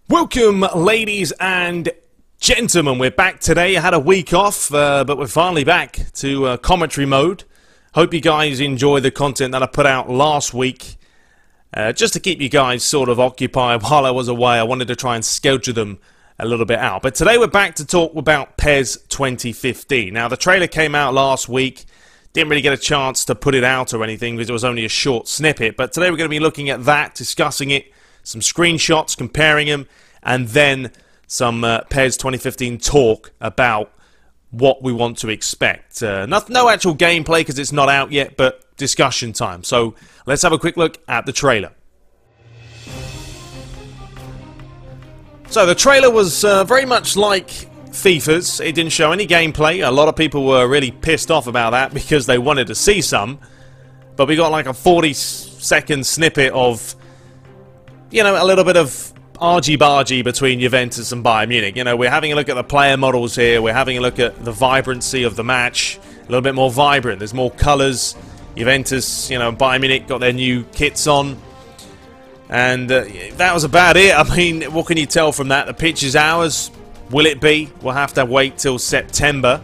Welcome, ladies and gentlemen. We're back today. I had a week off, but we're finally back to commentary mode. Hope you guys enjoy the content that I put out last week. Just to keep you guys sort of occupied while I was away, I wanted to try and schedule them a little bit out. But today we're back to talk about PES 2015. Now, the trailer came out last week. Didn't really get a chance to put it out or anything because it was only a short snippet. But today we're going to be looking at that, discussing it, some screenshots, comparing them, and then some PES 2015 talk about what we want to expect. No actual gameplay because it's not out yet, but discussion time. So let's have a quick look at the trailer. So the trailer was very much like FIFA's. It didn't show any gameplay. A lot of people were really pissed off about that because they wanted to see some. But we got like a 40-second snippet of, you know, a little bit of argy-bargy between Juventus and Bayern Munich. You know, we're having a look at the player models here. We're having a look at the vibrancy of the match. A little bit more vibrant. There's more colours. Juventus, you know, Bayern Munich got their new kits on. And that was about it. I mean, what can you tell from that? The pitch is ours. Will it be? We'll have to wait till September,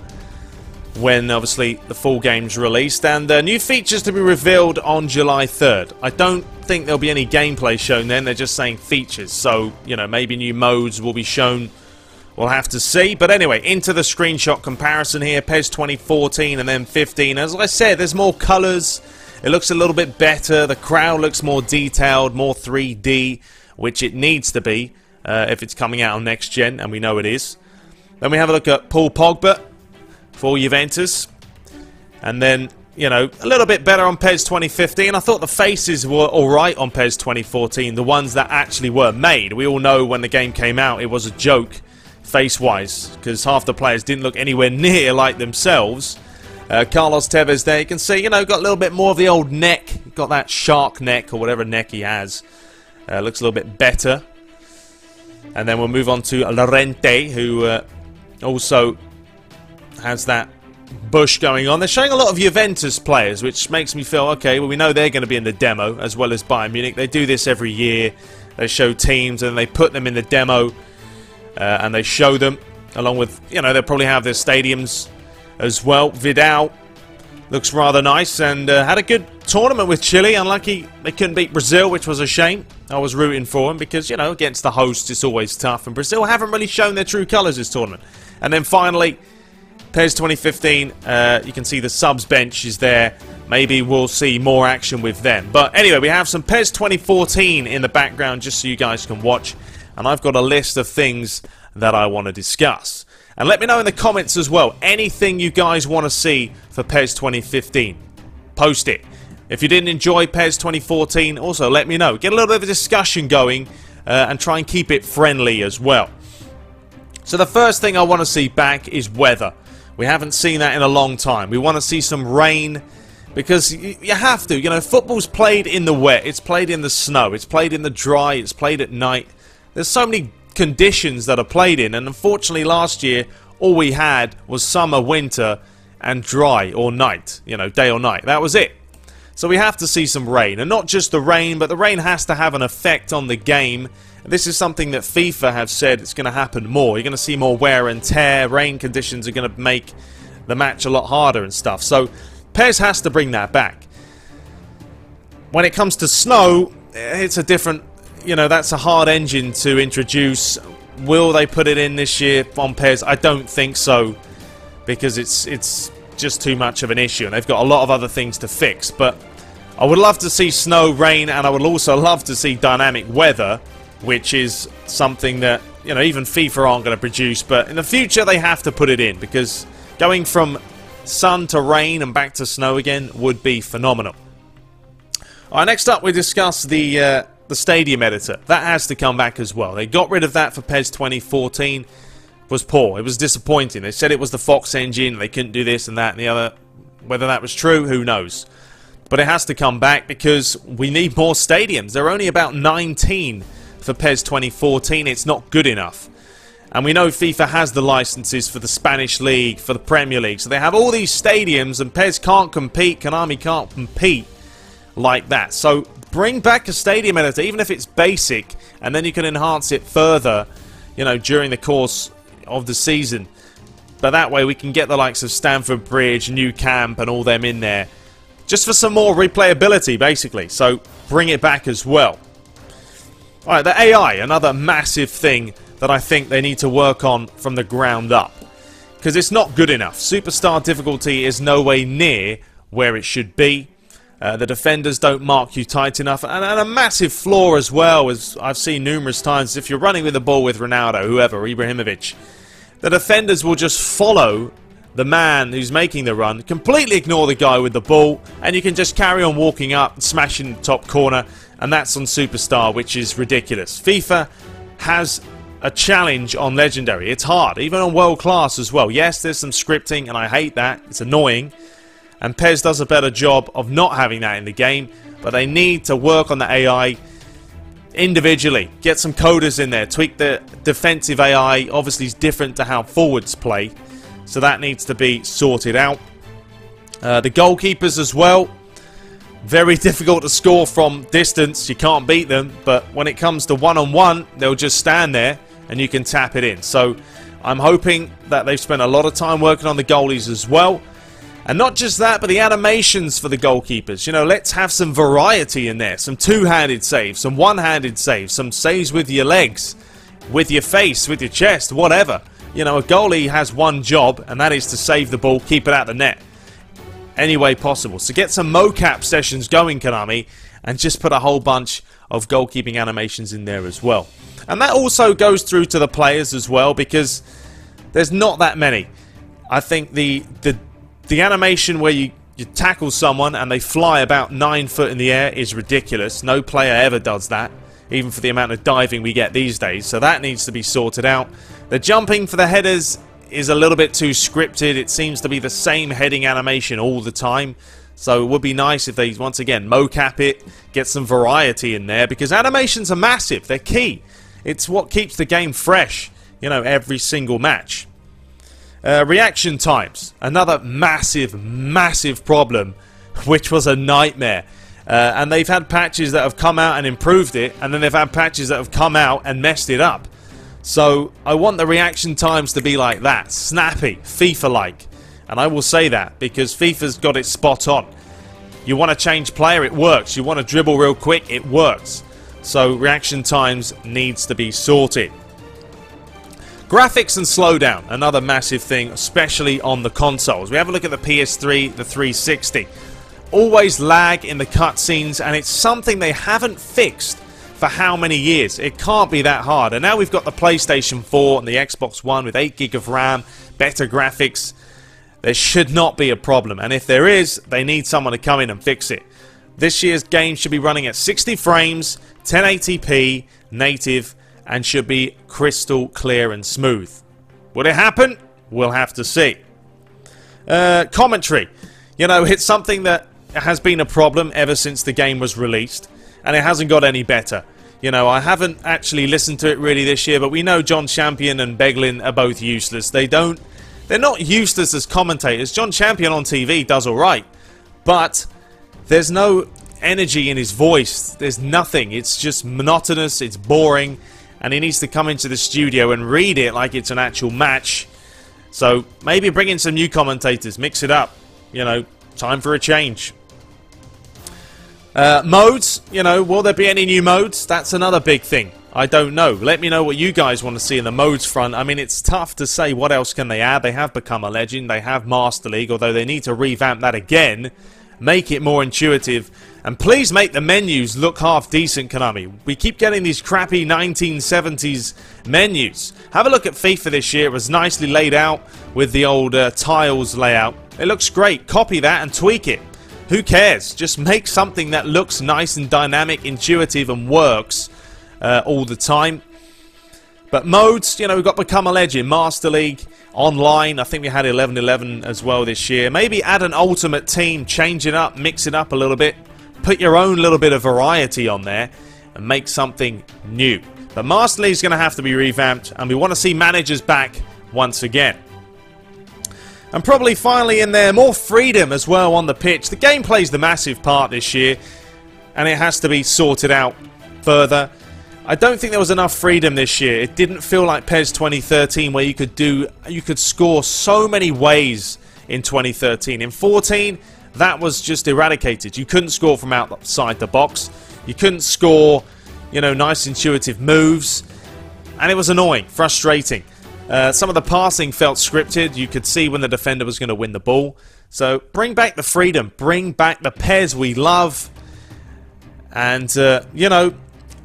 when obviously the full game's released, and new features to be revealed on July 3rd. I don't think there'll be any gameplay shown then. They're just saying features, so you know, maybe new modes will be shown. We'll have to see. But anyway, into the screenshot comparison here. PES 2014 and then 15. As I said, there's more colours. It looks a little bit better. The crowd looks more detailed, more 3D, which it needs to be if it's coming out on next gen, and we know it is. Then we have a look at Paul Pogba for Juventus, and then, you know, a little bit better on PES 2015. I thought the faces were alright on PES 2014, the ones that actually were made. We all know when the game came out it was a joke face-wise, because half the players didn't look anywhere near like themselves. Carlos Tevez there, you can see, you know, got a little bit more of the old neck, got that shark neck or whatever neck he has. Looks a little bit better. And then we'll move on to Llorente, who also has that bush going on. They're showing a lot of Juventus players, which makes me feel, okay, well, we know they're going to be in the demo, as well as Bayern Munich. They do this every year. They show teams, and they put them in the demo, and they show them, along with, you know, they'll probably have their stadiums as well. Vidal looks rather nice, and had a good tournament with Chile. Unlucky they couldn't beat Brazil, which was a shame. I was rooting for them because, you know, against the hosts it's always tough, and Brazil haven't really shown their true colours this tournament. And then finally, PES 2015, you can see the subs bench is there. Maybe we'll see more action with them. But anyway, we have some PES 2014 in the background just so you guys can watch. And I've got a list of things that I want to discuss. And let me know in the comments as well, anything you guys want to see for PES 2015. Post it. If you didn't enjoy PES 2014, also let me know. Get a little bit of a discussion going and try and keep it friendly as well. So the first thing I want to see back is weather. We haven't seen that in a long time. We want to see some rain because you have to. You know, football's played in the wet. It's played in the snow. It's played in the dry. It's played at night. There's so many conditions that are played in, and unfortunately last year all we had was summer, winter, and dry or night. You know, day or night. That was it. So we have to see some rain, and not just the rain, but the rain has to have an effect on the game. This is something that FIFA have said it's going to happen more. You're going to see more wear and tear. Rain conditions are going to make the match a lot harder and stuff. So PES has to bring that back. When it comes to snow, it's a different, you know, that's a hard engine to introduce. Will they put it in this year on PES? I don't think so, because it's just too much of an issue, and they've got a lot of other things to fix. But I would love to see snow, rain, and I would also love to see dynamic weather, which is something that, you know, even FIFA aren't going to produce. But in the future they have to put it in, because going from sun to rain and back to snow again would be phenomenal. Alright, next up we discuss the stadium editor. That has to come back as well. They got rid of that for PES 2014. It was poor. It was disappointing. They said it was the Fox engine. They couldn't do this and that and the other. Whether that was true, who knows. But it has to come back because we need more stadiums. There are only about 19 for PES 2014. It's not good enough. And we know FIFA has the licenses for the Spanish League, for the Premier League. So they have all these stadiums, and PES can't compete, Konami can't compete like that. So bring back a stadium editor, even if it's basic, and then you can enhance it further, you know, during the course of the season. But that way we can get the likes of Stamford Bridge, New Camp, and all them in there, just for some more replayability, basically. So bring it back as well. Alright, the AI, another massive thing that I think they need to work on from the ground up. Because it's not good enough. Superstar difficulty is no way near where it should be. The defenders don't mark you tight enough. And a massive flaw as well, as I've seen numerous times, if you're running with the ball with Ronaldo, whoever, Ibrahimovic, the defenders will just follow the man who's making the run, completely ignore the guy with the ball, and you can just carry on walking up, smashing the top corner, and that's on Superstar, which is ridiculous. FIFA has a challenge on Legendary. It's hard, even on World Class as well. Yes, there's some scripting, and I hate that. It's annoying. And PES does a better job of not having that in the game, but they need to work on the AI individually. Get some coders in there. Tweak the defensive AI. Obviously, it's different to how forwards play. So that needs to be sorted out. The goalkeepers as well. Very difficult to score from distance. You can't beat them. But when it comes to one-on-one, they'll just stand there and you can tap it in. So I'm hoping that they've spent a lot of time working on the goalies as well. And not just that, but the animations for the goalkeepers. You know, let's have some variety in there. Some two-handed saves, some one-handed saves, some saves with your legs, with your face, with your chest, whatever. You know, a goalie has one job, and that is to save the ball, keep it out of the net. Any way possible. So get some mocap sessions going, Konami, and just put a whole bunch of goalkeeping animations in there as well. And that also goes through to the players as well, because there's not that many. I think the animation where you tackle someone and they fly about 9 foot in the air is ridiculous. No player ever does that, even for the amount of diving we get these days. So that needs to be sorted out. The jumping for the headers is a little bit too scripted. It seems to be the same heading animation all the time. So it would be nice if they, once again, mocap it, get some variety in there, because animations are massive. They're key. It's what keeps the game fresh, you know, every single match. Reaction times, another massive problem, which was a nightmare. And they've had patches that have come out and improved it, and then they've had patches that have come out and messed it up. So I want the reaction times to be like that, snappy, FIFA-like. And I will say that because FIFA's got it spot on. You want to change player, it works. You want to dribble real quick, it works. So reaction times needs to be sorted. Graphics and slowdown, another massive thing, especially on the consoles. We have a look at the PS3, the 360. Always lag in the cutscenes, and it's something they haven't fixed for how many years. It can't be that hard. And now we've got the PlayStation 4 and the Xbox One with 8 GB of RAM, better graphics. There should not be a problem. And if there is, they need someone to come in and fix it. This year's game should be running at 60 frames, 1080p, native, and should be crystal clear and smooth. Will it happen? We'll have to see. Commentary. You know, it's something that has been a problem ever since the game was released, and it hasn't got any better. You know, I haven't actually listened to it really this year, but we know John Champion and Beglin are both useless. They're not useless as commentators. John Champion on TV does alright, but there's no energy in his voice. There's nothing. It's just monotonous, it's boring, and he needs to come into the studio and read it like it's an actual match. So maybe bring in some new commentators, mix it up. You know, time for a change. Modes, you know, will there be any new modes? That's another big thing. I don't know. Let me know what you guys want to see in the modes front. I mean, it's tough to say what else can they add. They have become a legend. They have Master League, although they need to revamp that again. Make it more intuitive. And please make the menus look half decent, Konami. We keep getting these crappy 1970s menus. Have a look at FIFA this year. It was nicely laid out with the old tiles layout. It looks great. Copy that and tweak it. Who cares? Just make something that looks nice and dynamic, intuitive, and works all the time. But modes, you know, we've got Become a Legend, Master League, Online. I think we had 11-11 as well this year. Maybe add an Ultimate Team, change it up, mix it up a little bit. Put your own little bit of variety on there and make something new. The Master League is going to have to be revamped, and we want to see managers back once again. And probably finally in there, more freedom as well on the pitch. The game plays the massive part this year, and it has to be sorted out further. I don't think there was enough freedom this year. It didn't feel like PES 2013 where you could score so many ways in 2013. In 14, that was just eradicated. You couldn't score from outside the box. You couldn't score, you know, nice intuitive moves. And it was annoying, frustrating. Some of the passing felt scripted. You could see when the defender was going to win the ball. So bring back the freedom. Bring back the PES we love. And, you know,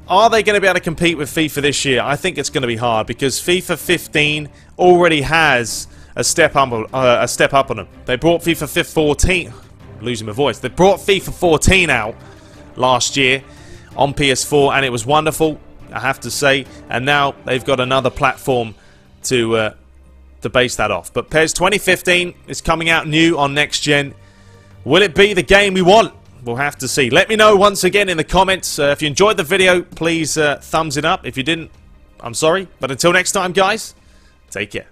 are they going to be able to compete with FIFA this year? I think it's going to be hard because FIFA 15 already has a step up on them. They brought FIFA 14... losing my voice. They brought FIFA 14 out last year on PS4 and it was wonderful, I have to say. And now they've got another platform to base that off. But PES 2015 is coming out new on next gen. Will it be the game we want? We'll have to see. Let me know once again in the comments. If you enjoyed the video, please thumbs it up. If you didn't, I'm sorry. But until next time, guys, take care.